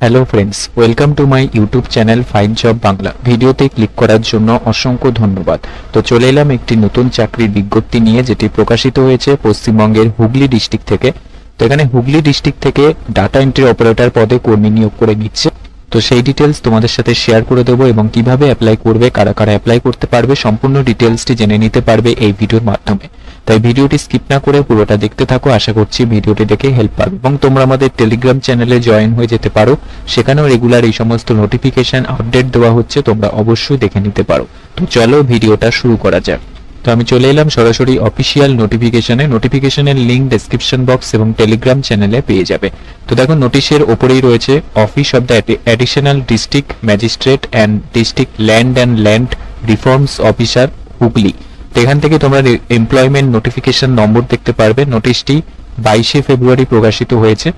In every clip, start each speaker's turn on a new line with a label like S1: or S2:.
S1: Hello friends, welcome to my YouTube channel fine job Bangla. ভিডিওতে click করার জন্য অসংখ্য ধন্যবাদ। তো চলে এলাম একটি নতুন চাকরির বিজ্ঞপ্তি নিয়ে, যেটি প্রকাশিত হয়েছে পশ্চিমবঙ্গের হুগলি ডিস্ট্রিক্ট থেকে। তো এখানে হুগলি ডিস্ট্রিক্ট থেকে ডাটা এন্ট্রি অপারেটর পদে কর্মী নিয়োগ করে নিচ্ছে। তো সেই ডিটেলস তোমাদের সাথে শেয়ার করে দেবো এবং কিভাবে অ্যাপ্লাই করবে, কারা কারা অ্যাপ্লাই করতে পারবে, সম্পূর্ণ ডিটেলসটি জেনে নিতে পারবে এই ভিডিওর মাধ্যমে। তাই ভিডিওটি স্কিপ না করে পুরোটা দেখতে থাকো। আশা করছি ভিডিওটি দেখে হেল্প পাবে এবং তোমরা আমাদের টেলিগ্রাম চ্যানেলে জয়েন হয়ে যেতে পারো। সেখানেও রেগুলার এই সমস্ত নোটিফিকেশন আপডেট দেওয়া হচ্ছে, তোমরা অবশ্যই দেখে নিতে পারো। তো চলো ভিডিওটা শুরু করা যাক। তো আমি চলে এলাম সরাসরি অফিসিয়াল নোটিফিকেশনের লিংক ডেসক্রিপশন বক্স এবং টেলিগ্রাম চ্যানেলে পেয়ে যাবে। তো দেখো, নোটিশের ওপরেই রয়েছে office of the additional district magistrate and district land reforms officer Hooghly. তো এখান থেকে তোমরা এমপ্লয়মেন্ট নোটিফিকেশন নম্বর দেখতে পারবে। নোটিশটি 22শে ফেব্রুয়ারি প্রকাশিত হয়েছে।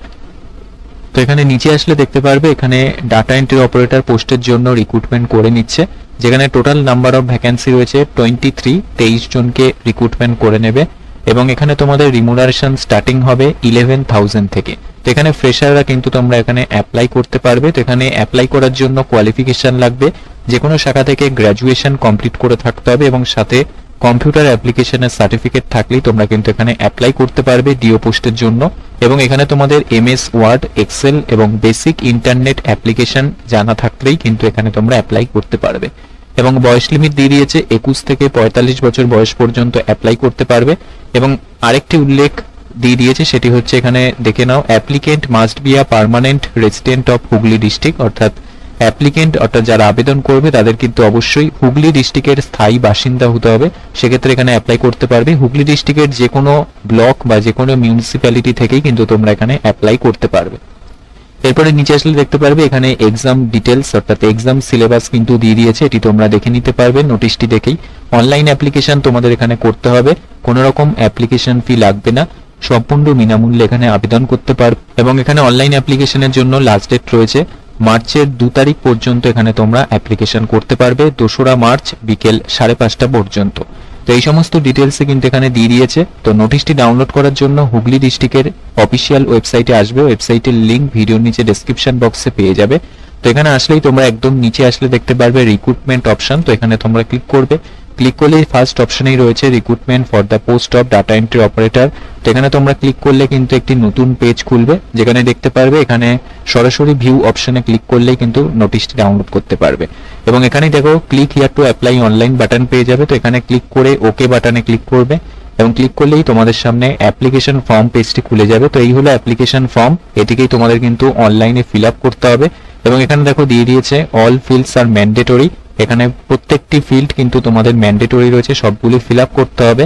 S1: তো এখানে নিচে আসলে দেখতে পারবে এখানে ডাটা এন্ট্রি অপারেটর পোস্টের জন্য রিক্রুটমেন্ট করে নিচ্ছে, যেখানে টোটাল নাম্বার অফ ভ্যাকেন্সি রয়েছে 23 জনকে রিক্রুটমেন্ট করে নেবে এবং এখানে তোমাদের রিমুনারেশন স্টার্টিং হবে 11,000 থেকে। তো এখানে ফ্রেশাররা কিন্তু তোমরা এখানে অ্যাপ্লাই করতে পারবে। তো এখানে অ্যাপ্লাই করার জন্য কোয়ালিফিকেশন লাগবে, যে কোনো শাখা থেকে গ্র্যাজুয়েশন কমপ্লিট করে থাকতে হবে এবং সাথে কম্পিউটার অ্যাপ্লিকেশনের সার্টিফিকেট থাকলেই তোমরা কিন্তু এখানে অ্যাপ্লাই করতে পারবে ডিও পোস্টের জন্য। এবং এখানে তোমাদের এমএস ওয়ার্ড, এক্সেল এবং বেসিক ইন্টারনেট অ্যাপ্লিকেশন জানা থাকলেই কিন্তু এখানে তোমরা অ্যাপ্লাই করতে পারবে। এবং বয়স লিমিট দিয়ে দিয়েছে 21 থেকে 45 বছর বয়স পর্যন্ত অ্যাপ্লাই করতে পারবে। এবং আরেকটি উল্লেখ দিয়ে দিয়েছে, সেটি হচ্ছে এখানে দেখে নাও, applicant must be a permanent resident of Hooghly district. অর্থাৎ অ্যাপ্লিকেন্ট অর্থাৎ যারা আবেদন করবে তাদের কিন্তু অবশ্যই হুগলি ডিস্ট্রিক্টের স্থায়ী বাসিন্দা হতে হবে, সেক্ষেত্রে এখানে অ্যাপ্লাই করতে পারবে। হুগলি ডিস্ট্রিক্টের যে কোনো ব্লক বা যে কোনো মিউনিসিপ্যালিটি থেকেই কিন্তু তোমরা এখানে অ্যাপ্লাই করতে পারবে। এরপরে নিচে আসলে দেখতে পারবে এখানে এক্সাম ডিটেলস অর্থাৎ এক্সাম সিলেবাস কিন্তু দিয়ে দিয়েছে, এটি তোমরা দেখে নিতে পারবে নোটিশটি দেখেই। অনলাইন অ্যাপ্লিকেশন তোমাদের এখানে করতে হবে, কোনো রকম অ্যাপ্লিকেশন ফি লাগবে না, সম্পূর্ণ বিনামূল্যে এখানে আবেদন করতে পারবে। এবং এখানে অনলাইন অ্যাপ্লিকেশনের জন্য লাস্ট ডেট রয়েছে মার্চের 2 তারিখ পর্যন্ত এখানে তোমরা অ্যাপ্লিকেশন করতে পারবে, 2রা মার্চ বিকেল 5:30 পর্যন্ত। তো এই সমস্ত ডিটেলসে কিন্তু এখানে দিয়ে দিয়েছে। তো নোটিশটি ডাউনলোড করার জন্য হুগলি ডিস্ট্রিক্টের অফিসিয়াল ওয়েবসাইটে আসবে, ওয়েবসাইটের লিংক ভিডিওর নিচে ডেসক্রিপশন বক্সে পেয়ে যাবে। তো এখানে আসলেই তোমরা একদম নিচে আসলে দেখতে পারবে রিক্রুটমেন্ট অপশন। তো এখানে তোমরা ক্লিক করবে, ক্লিক করলেই ফার্স্ট অপশনেই রয়েছে recruitment for the post of data entry operator. তো এখানে তোমরা ক্লিক করলে কিন্তু একটি নতুন পেজ খুলবে, যেখানে দেখতে পারবে এখানে সরাসরি ভিউ অপশনে ক্লিক করলেই কিন্তু নোটিশটি ডাউনলোড করতে পারবে। এবং এখানে দেখো click here to apply online button পেয়ে যাবে। তো এখানে ক্লিক করে ওকে বাটনে ক্লিক করবে এবং ক্লিক করলেই তোমাদের সামনে অ্যাপ্লিকেশন ফর্ম পেজটি খুলে যাবে। তো এই হলো অ্যাপ্লিকেশন ফর্ম, এটিকেই তোমাদের কিন্তু অনলাইনে ফিল আপ করতে হবে। এবং এখানে দেখো দিয়ে দিয়েছে অল ফিল্ডস আর ম্যান্ডেটরি। এখানে প্রত্যেকটি ফিল্ড কিন্তু তোমাদের ম্যান্ডেটরি রয়েছে, সবগুলি ফিল আপ করতে হবে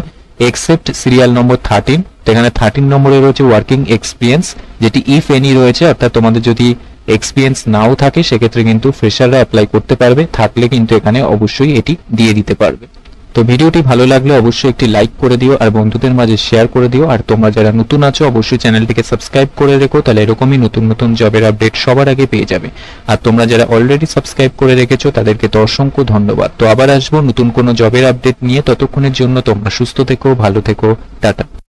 S1: এক্সেপ্ট সিরিয়াল নম্বর 13। তো এখানে 13 নম্বরে রয়েছে ওয়ার্কিং এক্সপিরিয়েন্স, যেটি ইফ এনি রয়েছে, অর্থাৎ তোমাদের যদি এক্সপিরিয়েন্স নাও থাকে সেক্ষেত্রে কিন্তু ফ্রেশাররা অ্যাপ্লাই করতে পারবে, থাকলে কিন্তু এখানে অবশ্যই এটি দিয়ে দিতে পারবে। তো ভিডিওটি ভালো লাগলে অবশ্যই একটি লাইক করে দিও আর বন্ধুদের মাঝে শেয়ার করে দিও। আর তোমরা যারা নতুন আছো অবশ্যই চ্যানেলটিকে সাবস্ক্রাইব করে রেখো, তাহলে এরকমই নতুন নতুন জবের আপডেট সবার আগে পেয়ে যাবে। আর তোমরা যারা অলরেডি সাবস্ক্রাইব করে রেখেছো তাদেরকে তো অসংখ্য ধন্যবাদ। তো আবার আসবো নতুন কোনো জবের আপডেট নিয়ে, ততক্ষণের জন্য তোমরা সুস্থ থেকো, ভালো থেকো, টাটা।